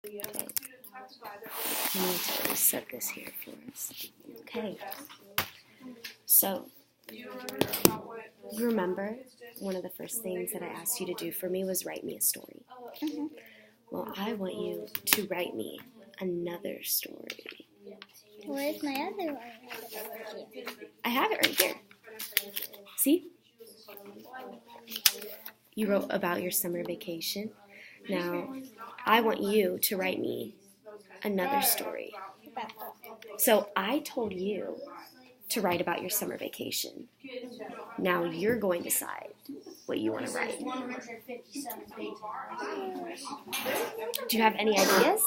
Okay. I need to set this here for us. Okay. So, you remember one of the first things that I asked you to do for me was write me a story. Mm-hmm. Well, I want you to write me another story. Where's my other one? I have it right here. See? You wrote about your summer vacation. Now, I want you to write me another story. So I told you to write about your summer vacation. Now you're going to decide what you want to write. Do you have any ideas?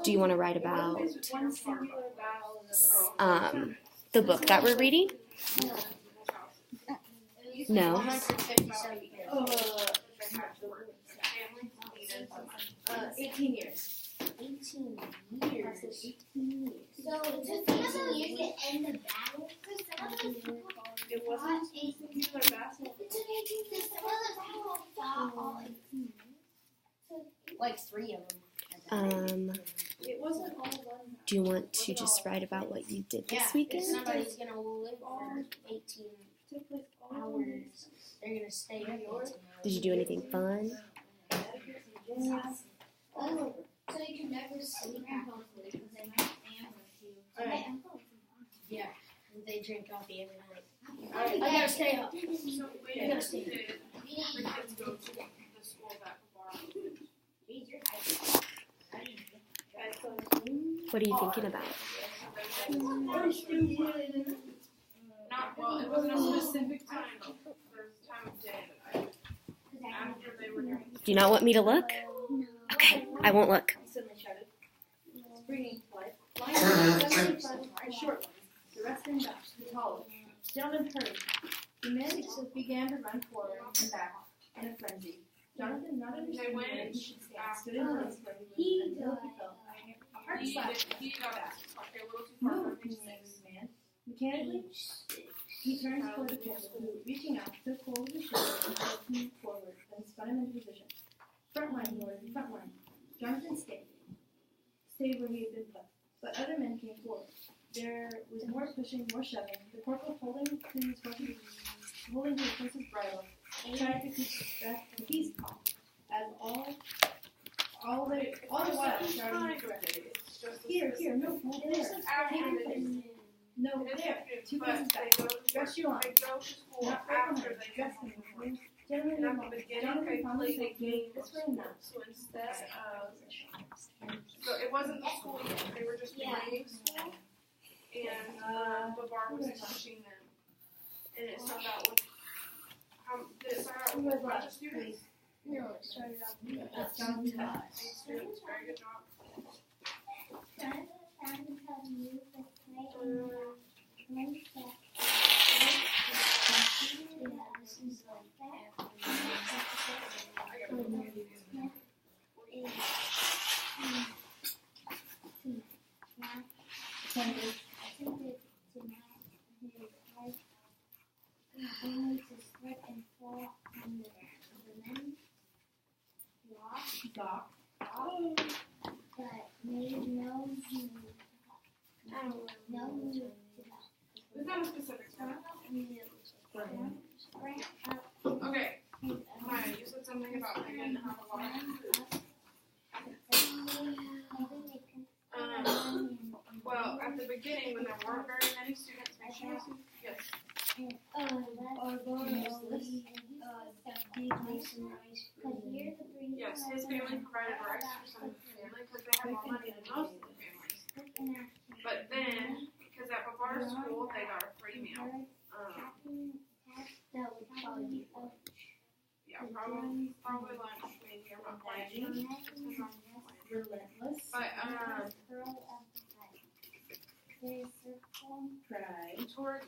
Do you want to write about the book that we're reading? No. 18 years. 18 years. So does 18 years to end the battle? It wasn't singular battle. It took 18 years to end the battle. All 18 years. Like 3 of them. It wasn't all one. Do you want to just write about what you did this weekend? If somebody's going to live for 18 hours, they're going to stay up 18 hours. Did you do anything fun? Oh, so you can never sleep hopefully because they might family too. Yeah, they drink coffee every night. I gotta stay up. I gotta stay up. What are you thinking about? Not well, it wasn't a specific time. There's time of day that after they were doing. Do you not want me to look? Okay, I won't look. Suddenly shouted, springing to life. Lions the short ones, the rest in back, the tall ones. Gentlemen hurried. The men began to run forward and back in a frenzy. Jonathan, not understanding where he should stand, stood in place where he was until he felt a hard slap. He got back. Okay, a little too far for his man. Mechanically, he turned toward the pole, who, reaching out, took hold of his shoulder and pulled him forward, then spun him into position. Front line, Lord, front line. Jonathan stayed where he had been put. But other men came forward. There was more pushing, more shoving. The corporal holding his horse's bridle, tried to keep the peace calm. As all the while shouting, here, no, there. No, there. 2 paces back. Dress you on. Not right behind. Dress him. Gentlemen, Jonathan promised to gain this way and that. So instead of, so it wasn't the school yet, they were just training school, and the bar was teaching them, and it started out with, did it start out with a bunch of students? No, it started off with Jonathan had 8 students, very good job. It's not a specific time. Okay, Maya, you said something about they didn't have a lot of food. Well, at the beginning, when there weren't very many students, yes. Yes, his family provided rice for some of his family because they had more money than most of the families. But then, because at Bavar school, they got a free meal. Yeah, probably lunch. Maybe I'm not quite sure. Relentless. But Pride.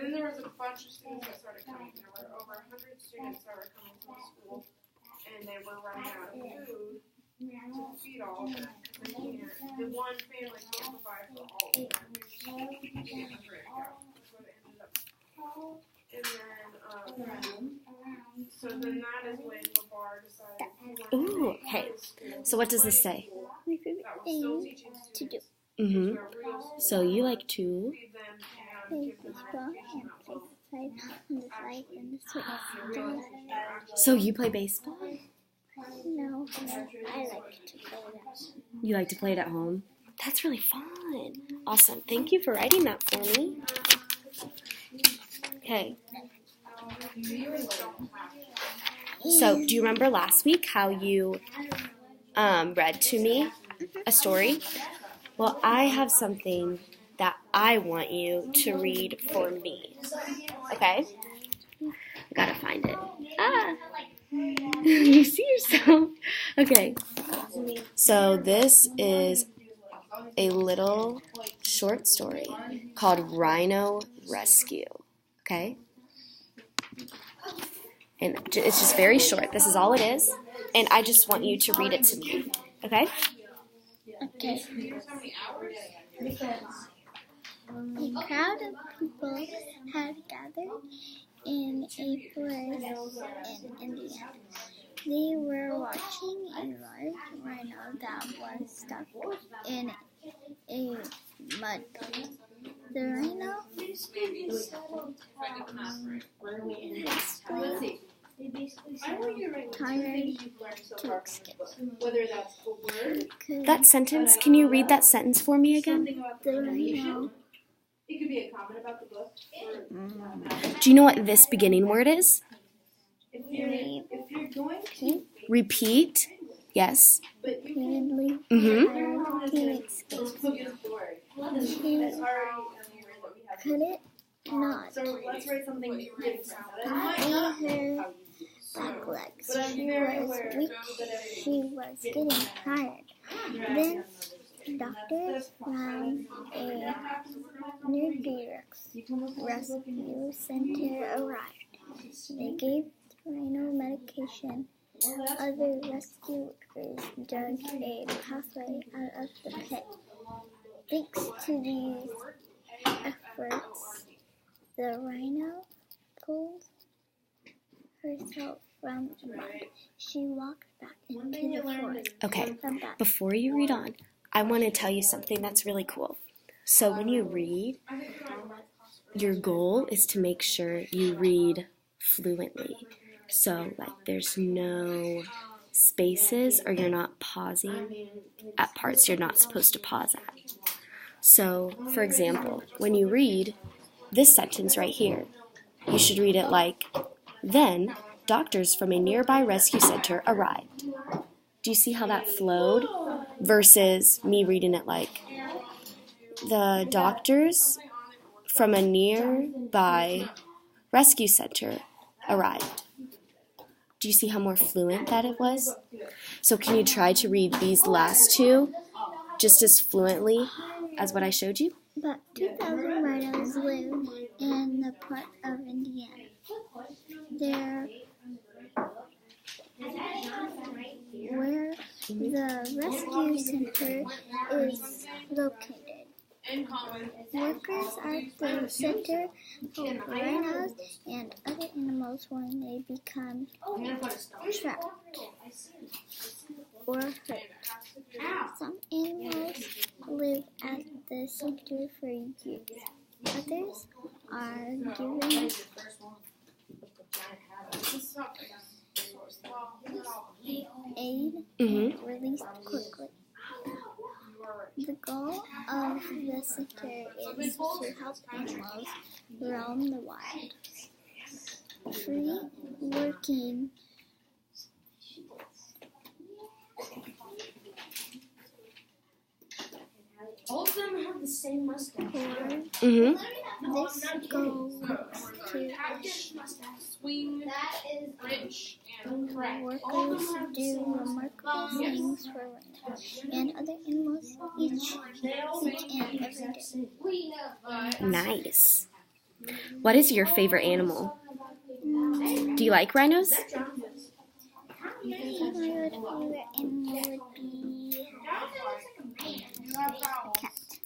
then there was a bunch of students that started coming. There were over 100 students that were coming to the school, and they were running out of food to feed all of them. The one family can't provide for all of them. That's what it ended up. And then, so then that is when Babar decided he wanted Ooh, to okay. make school So what does this say? My favorite that was still thing teaching to do. Mm-hmm. to a real school, So you like to feed them and Play give them baseball education and that will play side and the switch. So you play baseball? No, I like to play that. You like to play it at home? That's really fun. Awesome. Thank you for writing that for me. Okay. So, do you remember last week how you read to me a story? Well, I have something that I want you to read for me. Okay? I gotta find it. Ah! You see yourself? Okay. So, this is a little short story called Rhino Rescue. Okay? And it's just very short. This is all it is. And I just want you to read it to me. Okay? Okay. A crowd of people had gathered in a forest in India. They were watching a large rhino that was stuck in a mud pit. The rhino tired to escape. That sentence, can you read that sentence for me again? The rhino It could be a comment about the book. Do you know what this beginning word is? If you're going to, Repeat. Yes. repeatedly Mm-hmm. to escape. this book is boring. He could it not. So let's write something different. He her back legs. She was weak. She was getting tired. Then doctors from a nearby rescue center arrived. They gave the rhino medication. Other rescuers dug a pathway out of the pit. Thanks to these efforts, the rhino pulled herself from the mud. She walked back into the forest. Okay. Before you read on, I want to tell you something that's really cool. So when you read, your goal is to make sure you read fluently. So, like, there's no spaces or you're not pausing at parts you're not supposed to pause at. So, for example, when you read this sentence right here, you should read it like, then doctors from a nearby rescue center arrived. Do you see how that flowed? Versus me reading it like, the doctors from a nearby rescue center arrived. Do you see how more fluent that it was? So can you try to read these last two just as fluently as what I showed you? About 2,000 rhinos live in the part of Indiana. They're where the rescue center is located. Workers at the center help rhinos and other animals when they become trapped or hurt. Some animals live at the center for years. Others are given aid released quickly. The goal of the center is to help animals roam the wild. Free working All of them have the same mustache. for this goal to swing, rich, and correct. workers do remarkable things for rhinos and other animals each and every day. Nice. What is your favorite animal? Do you like rhinos? My favorite animal would be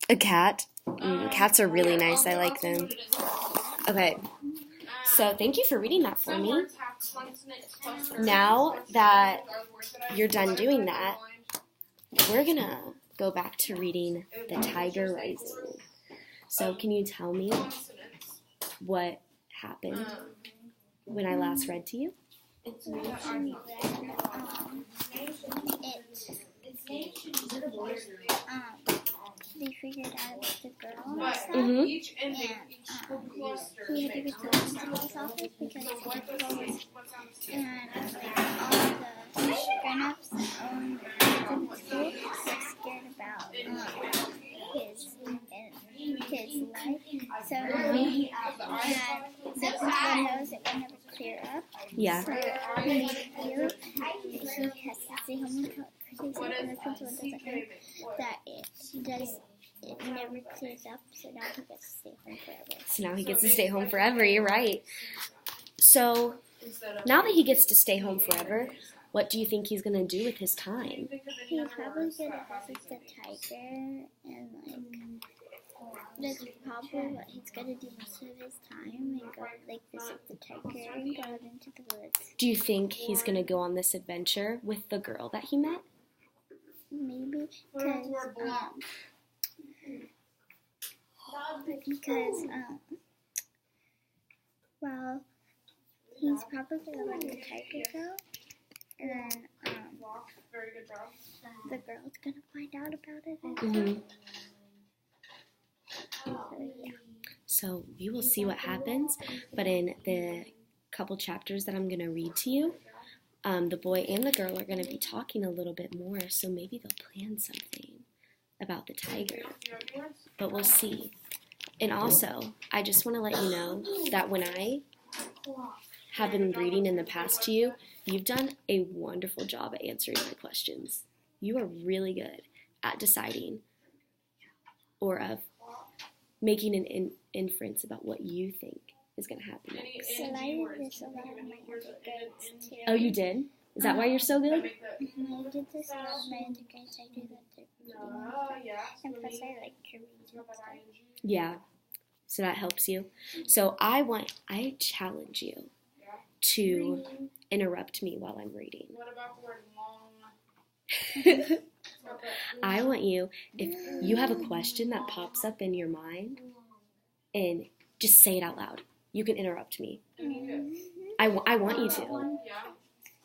A cat. Cats are really nice. I like them. Okay. So thank you for reading that for Some me. words have consonants, clusters, Now clusters, that other words that I you're done realized doing I that, underlined. we're going to go back to reading The Tiger Rising. So can you tell me Consonants. what happened when I last read to you? They figured out it was the girl and But stuff. Mhm. each ending, And, each cluster He had to makes go to the principal's office because So the what principal was sounds and all the grown-ups in the school were scared about his life. So the principal knows it will never clear up. Yeah. So he has to stay home until and the principal doesn't know that it never clears up, so now he gets to stay home forever. So now he gets to stay home forever. You're right. So now that he gets to stay home forever, what do you think he's going to do with his time? He's probably gonna visit the tiger and that's probably what he's gonna do most of his time and go visit the tiger and go out into the woods. Do you think he's going to go on this adventure with the girl that he met? Maybe because well, he's probably gonna let the tiger go, and then Very good job. the girl's gonna find out about it. Mm-hmm. So yeah. So we will see what happens, but in the couple chapters that I'm going to read to you, the boy and the girl are going to be talking a little bit more, so maybe they'll plan something about the tiger, but we'll see. And also, I just want to let you know that when I have been reading in the past to you, you've done a wonderful job at answering my questions. You are really good at deciding or of making an inference about what you think is going to happen next. So I did this a lot of my undergrads too. Oh, you did? Is that why you're so good? I did this a lot of my undergrads. I do that too. And plus I like to read and stuff. Yeah. So that helps you. So I challenge you to interrupt me while I'm reading. What about the word long? I want you, if you have a question that pops up in your mind, and just say it out loud. You can interrupt me. I want you to. Yeah.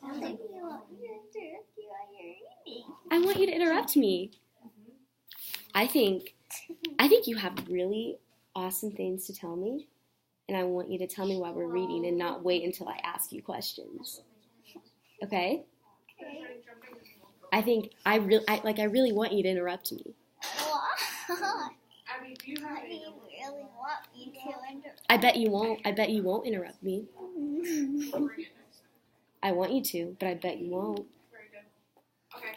I think you want me to interrupt you while you're reading. I want you to interrupt me. I think you have really awesome things to tell me, and I want you to tell me while we're reading and not wait until I ask you questions. Okay? I really want you to interrupt me. Abby, do you have What do you really want me to interrupt? I bet you won't interrupt me. I want you to, but I bet you won't. Very good. Okay.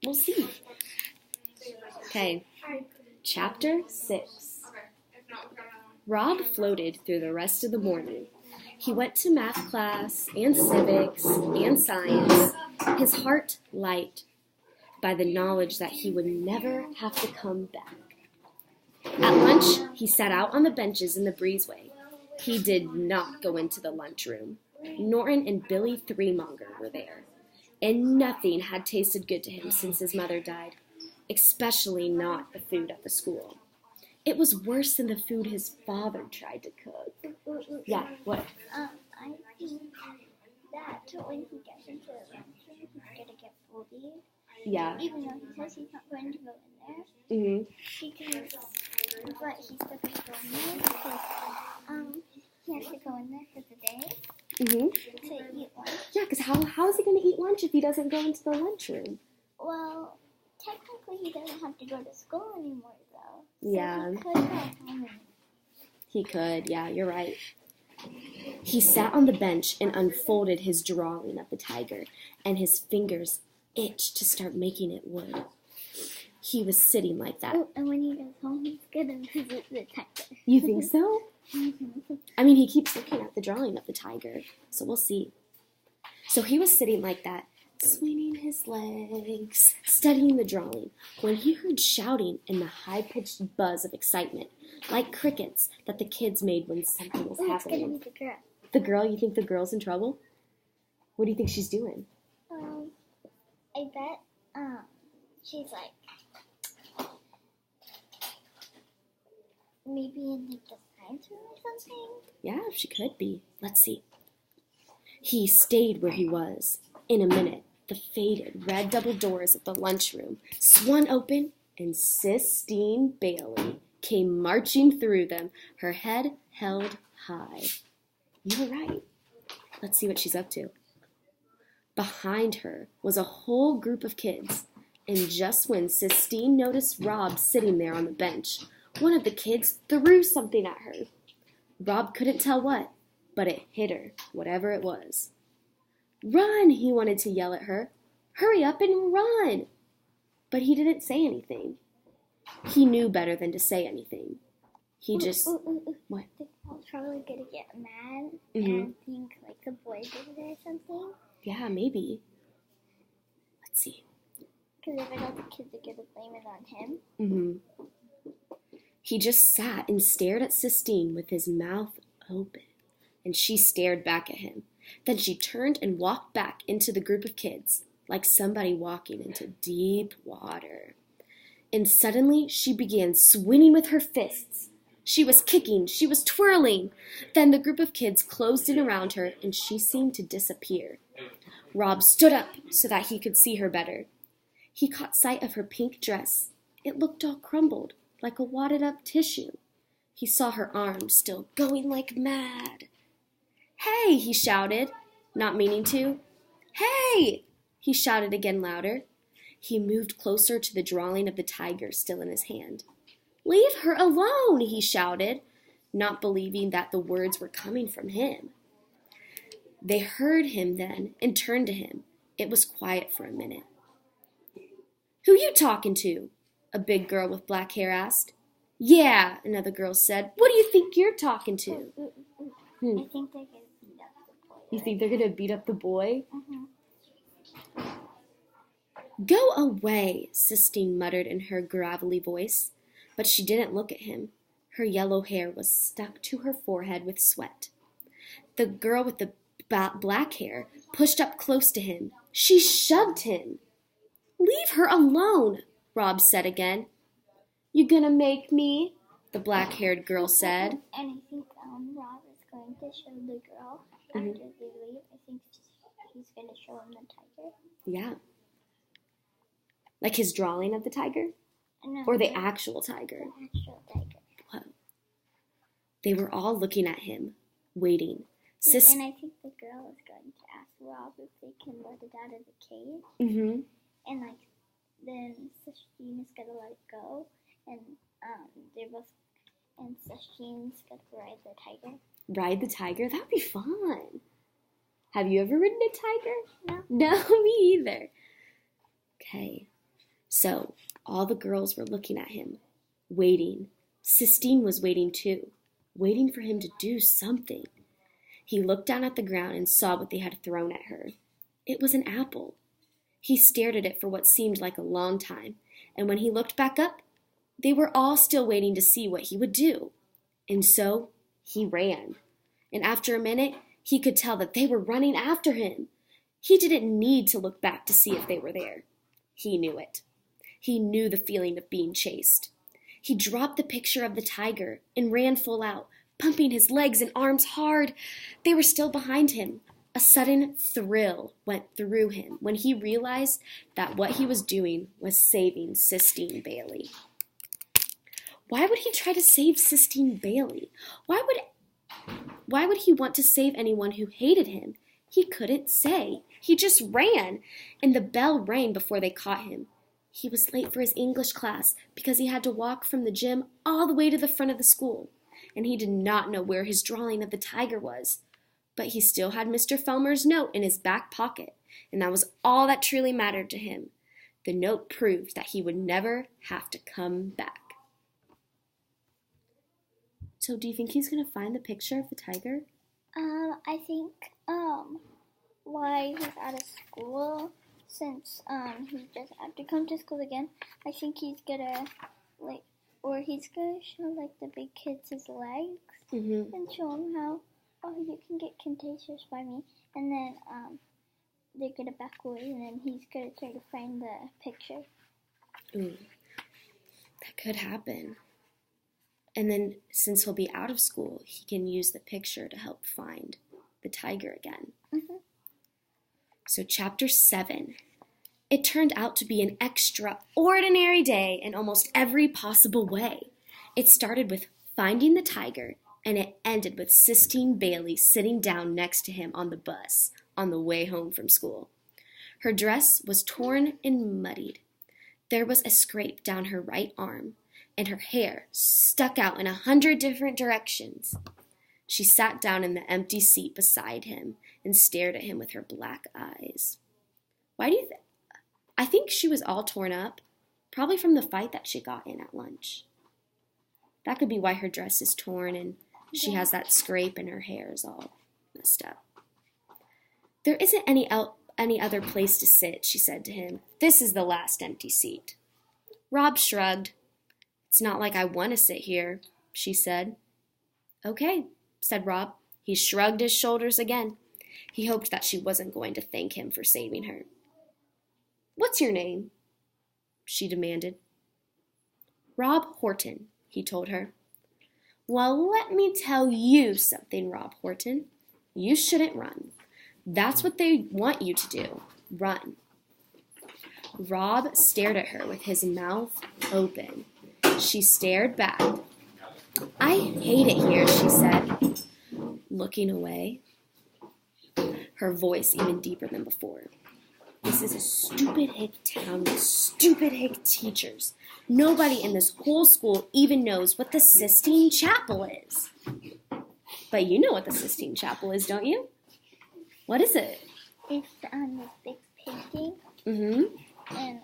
We'll see. Okay. Chapter 6. Okay. If not, we've got another one. Rob floated through the rest of the morning. He went to math class and civics and science, his heart light by the knowledge that he would never have to come back. At lunch, he sat out on the benches in the breezeway. He did not go into the lunchroom. Norton and Billy Threemonger were there, and nothing had tasted good to him since his mother died, especially not the food at the school. It was worse than the food his father tried to cook. Yeah, what? I think that when he gets into the lunchroom, he's gonna get bullied. Yeah. Even though he says he's not going to go in there, Mm-hmm. but he's still going to go in there because he has to go in there for the day Mm-hmm. to eat lunch. Yeah, because how is he going to eat lunch if he doesn't go into the lunchroom? Well, technically he doesn't have to go to school anymore though. Yeah. So he could go home. He could, yeah, you're right. He sat on the bench and unfolded his drawing of the tiger, and his fingers itched to start making it wood. He was sitting like that. Oh, and when he goes home, he's gonna visit the tiger. You think so? I mean, he keeps looking at the drawing of the tiger, so we'll see. So he was sitting like that, swinging his legs, studying the drawing, when he heard shouting and the high-pitched buzz of excitement, like crickets that the kids made when something was Oh, it's gonna happening. be the girl. The girl, you think the girl's in trouble? What do you think she's doing? I bet, she's like, maybe in like the science room or something? Yeah, she could be. Let's see. He stayed where he was. In a minute, the faded red double doors of the lunchroom swung open, and Sistine Bailey came marching through them, her head held high. You were right. Let's see what she's up to. Behind her was a whole group of kids, and just when Sistine noticed Rob sitting there on the bench, one of the kids threw something at her. Rob couldn't tell what, but it hit her, whatever it was. Run, he wanted to yell at her. Hurry up and run. But he didn't say anything. He knew better than to say anything. He just... What? The girl's probably gonna get mad and think like the boy did it or something. Yeah, maybe. Let's see. Because if I know the kids are gonna blame it on him. He just sat and stared at Sistine with his mouth open, and she stared back at him. Then she turned and walked back into the group of kids, like somebody walking into deep water. And suddenly she began swinging with her fists. She was kicking, she was twirling. Then the group of kids closed in around her, and she seemed to disappear. Rob stood up so that he could see her better. He caught sight of her pink dress. It looked all crumbled, like a wadded-up tissue. He saw her arms still going like mad. "Hey!" he shouted, not meaning to. "Hey!" he shouted again louder. He moved closer to the drawing of the tiger still in his hand. "Leave her alone!" he shouted, not believing that the words were coming from him. They heard him then and turned to him. It was quiet for a minute. "Who you talking to?" a big girl with black hair asked. "Yeah," another girl said. "What do you think you're talking to?" I think they're gonna beat up the boy. You think they're going to beat up the boy? Mm-hmm. "Go away," Sistine muttered in her gravelly voice. But she didn't look at him. Her yellow hair was stuck to her forehead with sweat. The girl with the black hair pushed up close to him. She shoved him. "Leave her alone," Rob said again. "You gonna make me?" the black-haired girl said. And I think Rob is going to show the girl after they leave. I think he's going to show him the tiger. Yeah. Like his drawing of the tiger? No, Or the actual tiger? The actual tiger. Whoa. They were all looking at him, waiting. And I think the girl is going to ask Rob if they can let it out of the cage. Mm-hmm. And then Sistine is gonna let it go, and Sistine's gonna ride the tiger. Ride the tiger? That'd be fun. Have you ever ridden a tiger? No. No, me either. Okay. So, all the girls were looking at him, waiting. Sistine was waiting too, waiting for him to do something. He looked down at the ground and saw what they had thrown at her. It was an apple. He stared at it for what seemed like a long time, and when he looked back up, they were all still waiting to see what he would do. And so, he ran. And after a minute, he could tell that they were running after him. He didn't need to look back to see if they were there. He knew it. He knew the feeling of being chased. He dropped the picture of the tiger and ran full out, pumping his legs and arms hard. They were still behind him. A sudden thrill went through him when he realized that what he was doing was saving Sistine Bailey. Why would he try to save Sistine Bailey? Why would he want to save anyone who hated him? He couldn't say. He just ran, and the bell rang before they caught him. He was late for his English class because he had to walk from the gym all the way to the front of the school, and he did not know where his drawing of the tiger was. But he still had Mr. Felmer's note in his back pocket, and that was all that truly mattered to him. The note proved that he would never have to come back. So do you think he's going to find the picture of the tiger? I think, while he's out of school, since, he just had to come to school again, I think he's gonna, he's gonna show, the big kids his legs, and show them how oh, you can get contagious by me. And then they get it backwards, and then he's going to try to find the picture. Ooh, that could happen. And then, since he'll be out of school, he can use the picture to help find the tiger again. Mm-hmm. So, Chapter 7. It turned out to be an extraordinary day in almost every possible way. It started with finding the tiger, and it ended with Sistine Bailey sitting down next to him on the bus on the way home from school. Her dress was torn and muddied. There was a scrape down her right arm, and her hair stuck out in 100 different directions. She sat down in the empty seat beside him and stared at him with her black eyes. Why do you think? I think she was all torn up, probably from the fight that she got in at lunch. That could be why her dress is torn and she has that scrape and her hair is all messed up. There isn't any other place to sit, she said to him. This is the last empty seat. Rob shrugged. It's not like I want to sit here, she said. Okay, said Rob. He shrugged his shoulders again. He hoped that she wasn't going to thank him for saving her. What's your name? She demanded. Rob Horton, he told her. Well, let me tell you something, Rob Horton. You shouldn't run. That's what they want you to do. Run. Rob stared at her with his mouth open. She stared back. I hate it here, she said, looking away, her voice even deeper than before. This is a stupid hick town with stupid hick teachers. Nobody in this whole school even knows what the Sistine Chapel is. But you know what the Sistine Chapel is, don't you? What is it? It's on this big painting. Mm-hmm. And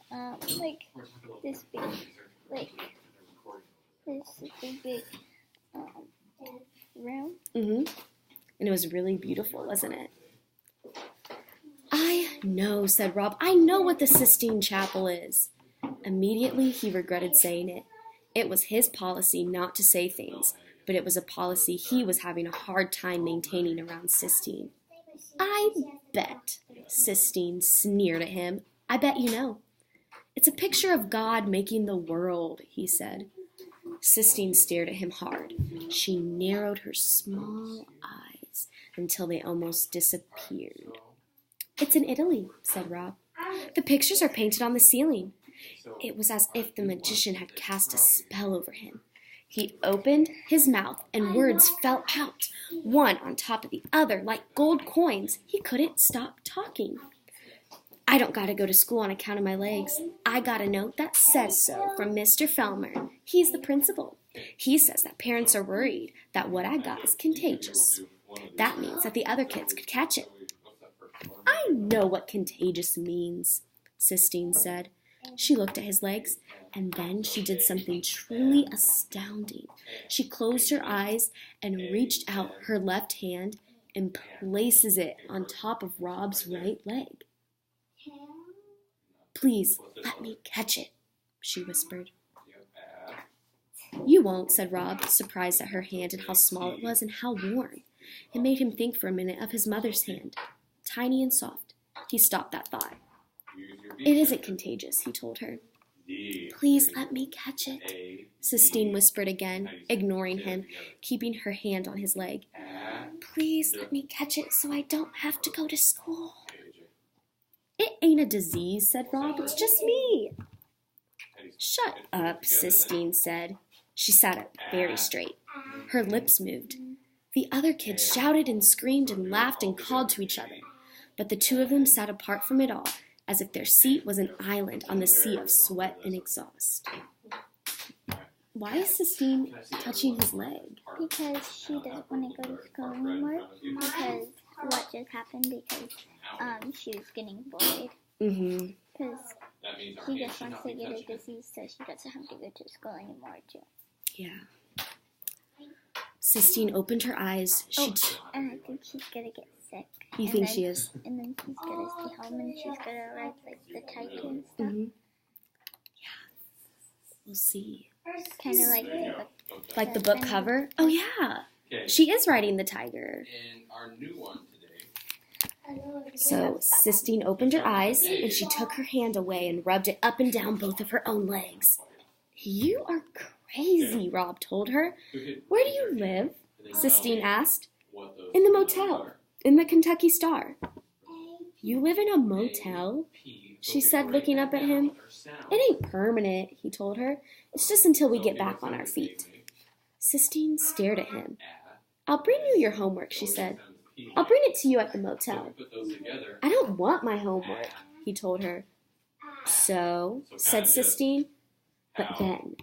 like this big, like this big room. Mm-hmm. And it was really beautiful, wasn't it? I know, said Rob. I know what the Sistine Chapel is. Immediately, he regretted saying it. It was his policy not to say things, but it was a policy he was having a hard time maintaining around Sistine. I bet, Sistine sneered at him. I bet you know. It's a picture of God making the world, he said. Sistine stared at him hard. She narrowed her small eyes until they almost disappeared. It's in Italy, said Rob. The pictures are painted on the ceiling. It was as if the magician had cast a spell over him. He opened his mouth and words fell out, one on top of the other like gold coins. He couldn't stop talking. I don't got to go to school on account of my legs. I got a note that says so from Mr. Felmer. He's the principal. He says that parents are worried that what I got is contagious. That means that the other kids could catch it. I know what contagious means, Sistine said. She looked at his legs, and then she did something truly astounding. She closed her eyes and reached out her left hand and places it on top of Rob's right leg. Please, let me catch it, she whispered. You won't, said Rob, surprised at her hand and how small it was and how warm. It made him think for a minute of his mother's hand, tiny and soft. He stopped that thought. It isn't contagious, he told her. Please let me catch it, Sistine whispered again, ignoring him, keeping her hand on his leg. Please let me catch it so I don't have to go to school. It ain't a disease, said Rob. It's just me. Shut up, Sistine said. She sat up very straight. Her lips moved. The other kids shouted and screamed and laughed and called to each other, but the two of them sat apart from it all, as if their seat was an island on the sea of sweat and exhaust. Why is Sistine touching his leg? Because she doesn't want to go to school anymore. Because what just happened? Because she was getting bullied. Mm-hmm. Because she just wants to get a disease so she doesn't have to go to school anymore too. Yeah. Sistine opened her eyes. And I think she's gonna get sick. You think she is? And then she's gonna stay home and she's gonna ride like the tiger and stuff. Mm-hmm. Yeah. We'll see. Kind of like the book. Like the book cover? Oh, yeah. Okay. She is riding the tiger. And our new one today. So Sistine opened her eyes, and she took her hand away and rubbed it up and down both of her own legs. You are crazy, Rob told her. Where do you live? Sistine asked. In the motel, in the Kentucky Star. You live in a motel? She said, looking up at him. It ain't permanent, he told her. It's just until we get back on our feet. Sistine stared at him. I'll bring you your homework, she said. I'll bring it to you at the motel. I don't want my homework, he told her. So, said Sistine. But then,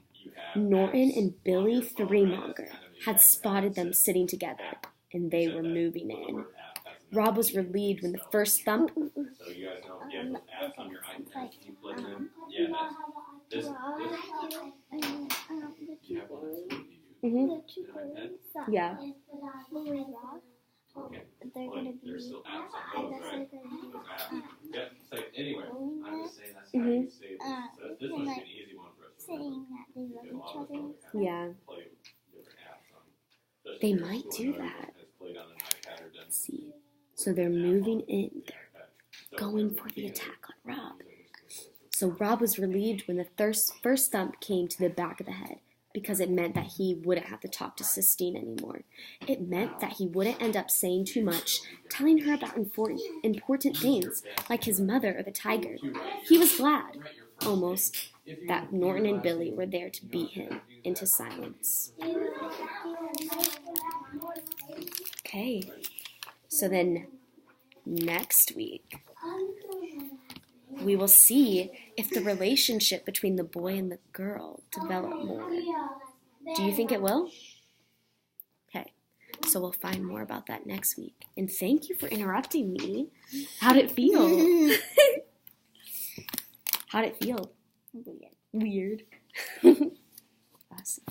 Norton and Billy Threemonger had spotted them sitting together, and they were moving in. Rob was relieved when the first thump. So you guys know, yeah, those apps on your iPad, you plug them in. Yeah, that's you have one of those? Yeah. Okay. Well, there's still apps on those, right? Yep. So anyway, I'm just saying that's how you save this. So this one's an easy one for us to remember. A lot of us don't have Yeah. to play with different apps on. They might do that. Let's see. So they're moving in. They're going for the attack on Rob. So Rob was relieved when the first thump came to the back of the head, because it meant that he wouldn't have to talk to Sistine anymore. It meant that he wouldn't end up saying too much, telling her about important things, like his mother or the tiger. He was glad, almost, that Norton and Billy were there to beat him into silence. Okay, so then next week, we will see if the relationship between the boy and the girl develop more. Do you think it will? Okay, so we'll find more about that next week. And thank you for interrupting me. How'd it feel? How'd it feel? Weird. Awesome.